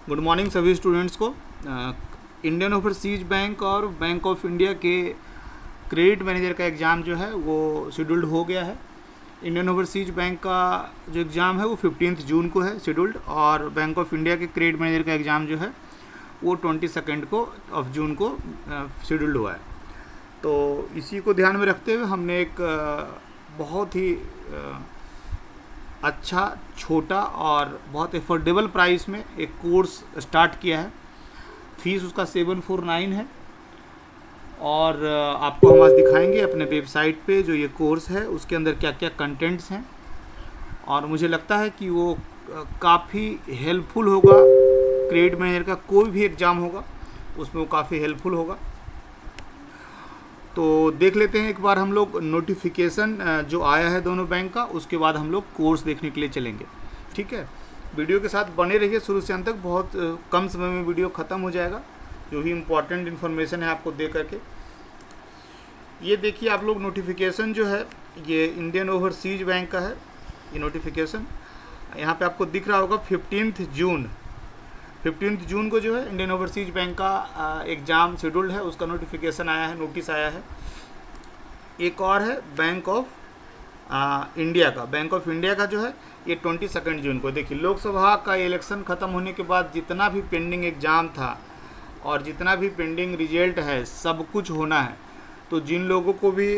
Good morning सभी students को। Indian overseas bank और बैंक ऑफ इंडिया के क्रेडिट मैनेजर का एग्ज़ाम जो है वो शेड्यूल्ड हो गया है। इंडियन ओवरसीज बैंक का जो एग्ज़ाम है वो 15 जून को है शेड्यूल्ड, और बैंक ऑफ इंडिया के क्रेडिट मैनेजर का एग्ज़ाम जो है वो 22 को ऑफ जून को शेड्यूल्ड हुआ है। तो इसी को ध्यान में रखते हुए हमने एक बहुत ही अच्छा, छोटा और बहुत एफोर्डेबल प्राइस में एक कोर्स स्टार्ट किया है। फीस उसका 749 है, और आपको हम आज दिखाएंगे अपने वेबसाइट पे जो ये कोर्स है उसके अंदर क्या क्या कंटेंट्स हैं, और मुझे लगता है कि वो काफ़ी हेल्पफुल होगा। क्रेडिट मैनेजर का कोई भी एग्ज़ाम होगा उसमें वो काफ़ी हेल्पफुल होगा। तो देख लेते हैं एक बार हम लोग नोटिफिकेशन जो आया है दोनों बैंक का, उसके बाद हम लोग कोर्स देखने के लिए चलेंगे। ठीक है, वीडियो के साथ बने रहिए शुरू से अंत तक। बहुत कम समय में वीडियो ख़त्म हो जाएगा, जो भी इम्पोर्टेंट इन्फॉर्मेशन है आपको दे करके। ये देखिए आप लोग, नोटिफिकेशन जो है ये इंडियन ओवरसीज बैंक का है। ये नोटिफिकेशन यहाँ पे आपको दिख रहा होगा 15 जून को जो है इंडियन ओवरसीज बैंक का एग्ज़ाम शेड्यूल्ड है, उसका नोटिफिकेशन आया है, नोटिस आया है। एक और है बैंक ऑफ इंडिया का। बैंक ऑफ इंडिया का जो है ये 22 जून को। देखिए, लोकसभा का इलेक्शन ख़त्म होने के बाद जितना भी पेंडिंग एग्ज़ाम था और जितना भी पेंडिंग रिजल्ट है सब कुछ होना है। तो जिन लोगों को भी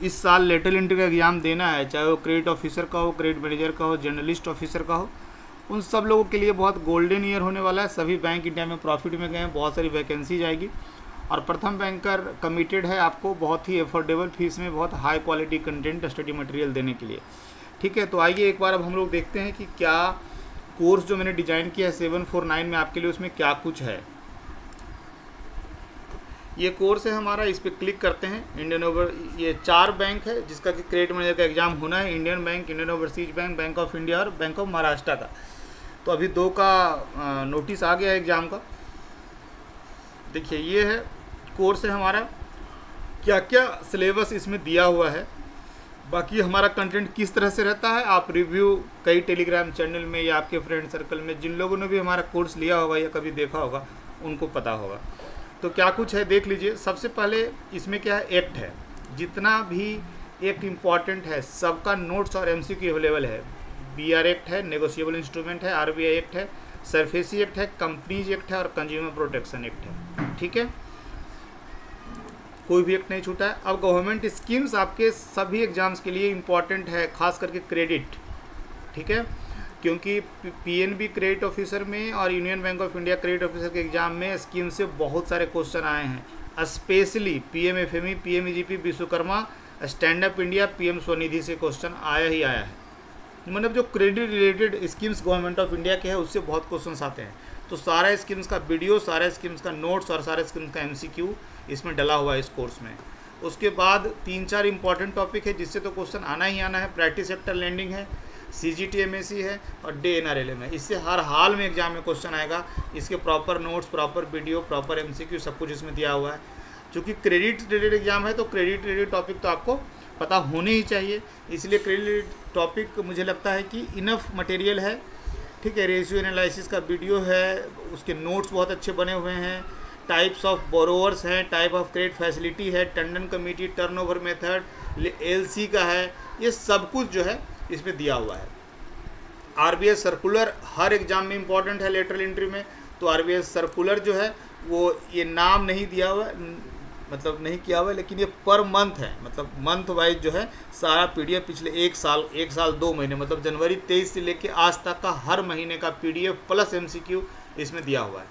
इस साल लेटरल एंट्री का एग्ज़ाम देना है, चाहे वो क्रेडिट ऑफिसर का हो, क्रेडिट मैनेजर का हो, जर्नलिस्ट ऑफिसर का हो, उन सब लोगों के लिए बहुत गोल्डन ईयर होने वाला है। सभी बैंक इंडिया में प्रॉफिट में गए हैं, बहुत सारी वैकेंसी जाएगी, और प्रथम बैंकर कमिटेड है आपको बहुत ही अफोर्डेबल फीस में बहुत high quality content study material देने के लिए। ठीक है, तो आइए एक बार अब हम लोग देखते हैं कि क्या कोर्स जो मैंने डिज़ाइन किया है 749 में आपके लिए, उसमें क्या कुछ है। ये कोर्स है हमारा, इस पर क्लिक करते हैं। ये 4 बैंक है जिसका कि क्रेडिट मैनेजर का एग्ज़ाम होना है। Indian bank, Indian overseas bank, bank of India और बैंक ऑफ महाराष्ट्र का। तो अभी 2 का नोटिस आ गया है एग्ज़ाम का। देखिए, ये है कोर्स है हमारा, क्या क्या सिलेबस इसमें दिया हुआ है। बाकी हमारा कंटेंट किस तरह से रहता है, आप रिव्यू कई टेलीग्राम चैनल में या आपके फ्रेंड सर्कल में जिन लोगों ने भी हमारा कोर्स लिया होगा या कभी देखा होगा उनको पता होगा। तो क्या कुछ है देख लीजिए। सबसे पहले इसमें क्या है, एक्ट है। जितना भी एक्ट इम्पॉर्टेंट है सबका नोट्स और MCQ अवेलेबल है। BR एक्ट है, नेगोशिएबल इंस्ट्रूमेंट है, RBI एक्ट है, सरफेसी एक्ट है, कंपनीज एक्ट है और कंज्यूमर प्रोटेक्शन एक्ट है। ठीक है, कोई भी एक्ट नहीं छूटा है। अब गवर्नमेंट स्कीम्स आपके सभी एग्जाम्स के लिए इम्पॉर्टेंट है, खास करके क्रेडिट। ठीक है, क्योंकि PNB क्रेडिट ऑफिसर में और union bank of India credit officer के एग्ज़ाम में स्कीम से बहुत सारे क्वेश्चन आए हैं। Specially PMFME, PMEGP, Vishwakarma, stand up India, PM Svanidhi से क्वेश्चन आया ही आया है। मतलब जो credit related schemes government of India के हैं उससे बहुत क्वेश्चंस आते हैं। तो सारा स्कीम्स का वीडियो, सारा स्कीम्स का नोट्स और सारे स्कीम्स का MCQ इसमें डला हुआ है इस कोर्स में। उसके बाद 3-4 इंपॉर्टेंट टॉपिक है जिससे तो क्वेश्चन आना ही आना है। प्राइवेट सेक्टर लैंडिंग है, CGT MAC है और डे NRLM है। इससे हर हाल में एग्जाम में क्वेश्चन आएगा। इसके proper notes, proper video, proper MCQ सब कुछ इसमें दिया हुआ है। चूँकि क्रेडिट रिलेटेड एग्जाम है तो क्रेडिट रिलेटेड टॉपिक तो आपको पता होने ही चाहिए, इसलिए क्रेडिट टॉपिक मुझे लगता है कि इनफ मटेरियल है। ठीक है, रेशियो एनालिसिस का वीडियो है, उसके नोट्स बहुत अच्छे बने हुए हैं, टाइप्स ऑफ बोरोवर्स हैं, टाइप ऑफ क्रेडिट फैसिलिटी है, Tandon committee, turnover method, LC का है, ये सब कुछ जो है इसमें दिया हुआ है। RBI सर्कुलर हर एग्जाम में इम्पॉर्टेंट है लेटरल एंट्री में। तो RBI सर्कुलर जो है वो ये नाम नहीं दिया हुआ, मतलब नहीं किया हुआ है, लेकिन ये पर मंथ है, मतलब मंथ वाइज जो है सारा PDF पिछले 1 साल 2 महीने, मतलब जनवरी 23 से लेके आज तक का हर महीने का PDF प्लस MCQ इसमें दिया हुआ है।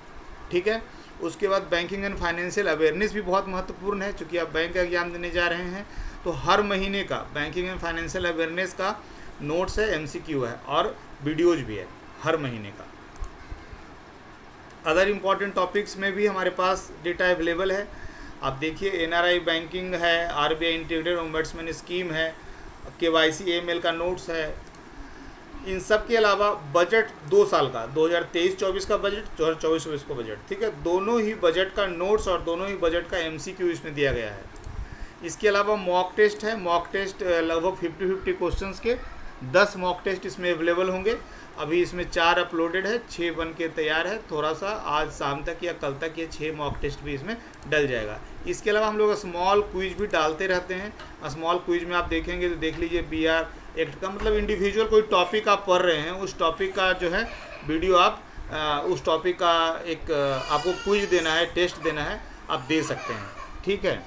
ठीक है, उसके बाद बैंकिंग एंड फाइनेंशियल अवेयरनेस भी बहुत महत्वपूर्ण है। चूँकि आप बैंक का एग्जाम देने जा रहे हैं तो हर महीने का बैंकिंग एंड फाइनेंशियल अवेयरनेस का नोट्स है, MCQ है और वीडियोज भी है हर महीने का। अदर इम्पॉर्टेंट टॉपिक्स में भी हमारे पास डेटा अवेलेबल है। आप देखिए, NRI बैंकिंग है, RBI इंटीग्रेटेड ओम्बड्समैन स्कीम है, KYC AML का नोट्स है। इन सब के अलावा बजट 2 साल का, 2023-24 का बजट, 2024-25 का बजट। ठीक है, दोनों ही बजट का नोट्स और दोनों ही बजट का MCQ इसमें दिया गया है। इसके अलावा मॉक टेस्ट है। मॉक टेस्ट लगभग 50-50 क्वेश्चंस के 10 मॉक टेस्ट इसमें अवेलेबल होंगे। अभी इसमें 4 अपलोडेड है, 6 बन के तैयार है। थोड़ा सा आज शाम तक या कल तक ये 6 मॉक टेस्ट भी इसमें डल जाएगा। इसके अलावा हम लोग स्मॉल क्विज भी डालते रहते हैं। स्मॉल क्विज में आप देखेंगे तो देख लीजिए BR एक्ट का मतलब इंडिविजुअल कोई टॉपिक आप पढ़ रहे हैं, उस टॉपिक का जो है वीडियो आप उस टॉपिक का एक आपको क्विज देना है, टेस्ट देना है, आप दे सकते हैं। ठीक है,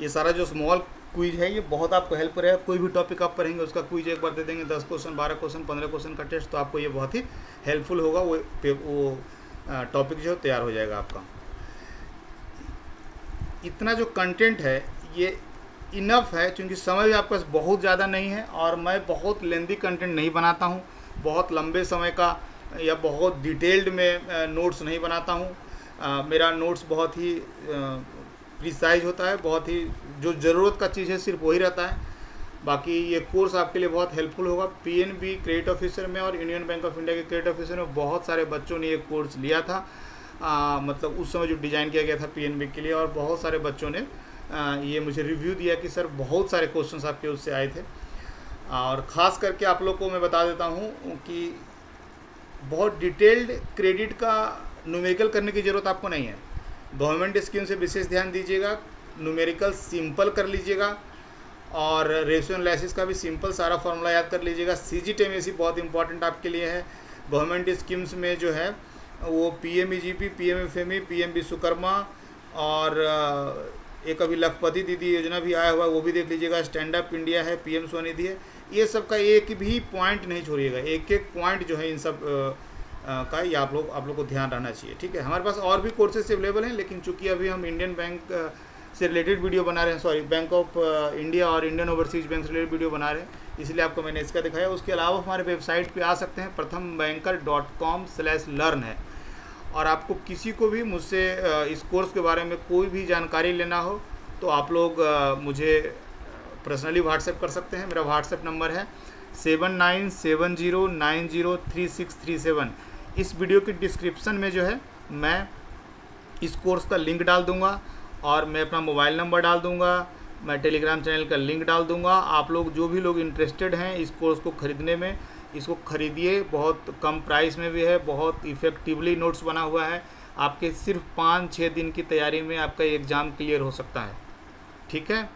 ये सारा जो स्मॉल क्विज है ये बहुत आपको हेल्प करेगा। कोई भी टॉपिक आप पढ़ेंगे उसका क्विज एक बार दे देंगे, 10 क्वेश्चन, 12 क्वेश्चन, 15 क्वेश्चन का टेस्ट, तो आपको ये बहुत ही हेल्पफुल होगा। वो टॉपिक जो तैयार हो जाएगा आपका। इतना जो कंटेंट है ये इनफ है, क्योंकि समय भी आपके पास बहुत ज़्यादा नहीं है और मैं बहुत लेंदी कंटेंट नहीं बनाता हूँ, बहुत लंबे समय का या बहुत डिटेल्ड में नोट्स नहीं बनाता हूँ। मेरा नोट्स बहुत ही प्रिसाइज होता है, बहुत ही जो ज़रूरत का चीज़ है सिर्फ वही रहता है। बाकी ये कोर्स आपके लिए बहुत हेल्पफुल होगा। PNB क्रेडिट ऑफिसर में और यूनियन बैंक ऑफ इंडिया के क्रेडिट ऑफिसर में बहुत सारे बच्चों ने ये कोर्स लिया था। मतलब उस समय जो डिज़ाइन किया गया था PNB के लिए, और बहुत सारे बच्चों ने ये मुझे रिव्यू दिया कि सर बहुत सारे क्वेश्चंस आपके उससे आए थे। और ख़ास करके आप लोग को मैं बता देता हूँ कि बहुत डिटेल्ड क्रेडिट का न्यूमेरिकल करने की ज़रूरत आपको नहीं है। गवर्नमेंट स्कीम से विशेष ध्यान दीजिएगा, न्यूमेरिकल सिंपल कर लीजिएगा और रेशियो एनालिसिस का भी सिंपल सारा फार्मूला याद कर लीजिएगा। CGTMAC बहुत इंपॉर्टेंट आपके लिए है। गवर्नमेंट स्कीम्स में जो है वो PMEGP, PMFME, PM विश्वकर्मा और एक अभी लखपति दीदी योजना भी आया हुआ है, वो भी देख लीजिएगा। स्टैंड अप इंडिया है, PM स्वनिधि है। ये सब का एक भी पॉइंट नहीं छोड़िएगा, एक एक पॉइंट जो है इन सब का ये आप लोग को ध्यान रहना चाहिए। ठीक है, हमारे पास और भी कोर्सेज अवेलेबल हैं, लेकिन चूंकि अभी हम इंडियन बैंक से रिलेटेड वीडियो बना रहे हैं, सॉरी बैंक ऑफ इंडिया और इंडियन ओवरसीज बैंक से रिलेटेड वीडियो बना रहे हैं, इसलिए आपको मैंने इसका दिखाया। उसके अलावा हमारे वेबसाइट पे आ सकते हैं, prathambbanker.com/learn है। और आपको किसी को भी मुझसे इस कोर्स के बारे में कोई भी जानकारी लेना हो तो आप लोग मुझे पर्सनली व्हाट्सएप कर सकते हैं। मेरा व्हाट्सएप नंबर है 7970903637। इस वीडियो की डिस्क्रिप्शन में जो है मैं इस कोर्स का लिंक डाल दूंगा और मैं अपना मोबाइल नंबर डाल दूंगा, मैं टेलीग्राम चैनल का लिंक डाल दूंगा। आप लोग जो भी लोग इंटरेस्टेड हैं इस कोर्स को ख़रीदने में, इसको ख़रीदिए। बहुत कम प्राइस में भी है, बहुत इफ़ेक्टिवली नोट्स बना हुआ है। आपके सिर्फ 5-6 दिन की तैयारी में आपका एग्ज़ाम क्लियर हो सकता है। ठीक है,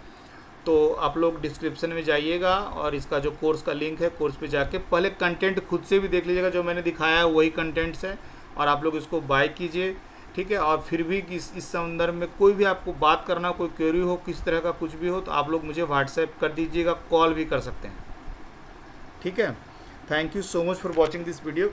तो आप लोग डिस्क्रिप्शन में जाइएगा और इसका जो कोर्स का लिंक है, कोर्स पे जाके पहले कंटेंट खुद से भी देख लीजिएगा। जो मैंने दिखाया है वही कंटेंट्स है और आप लोग इसको बाय कीजिए। ठीक है, और फिर भी इस संदर्भ में कोई भी आपको बात करना, कोई क्वेरी हो, किस तरह का कुछ भी हो, तो आप लोग मुझे व्हाट्सएप कर दीजिएगा, कॉल भी कर सकते हैं। ठीक है, thank you so much for watching this video.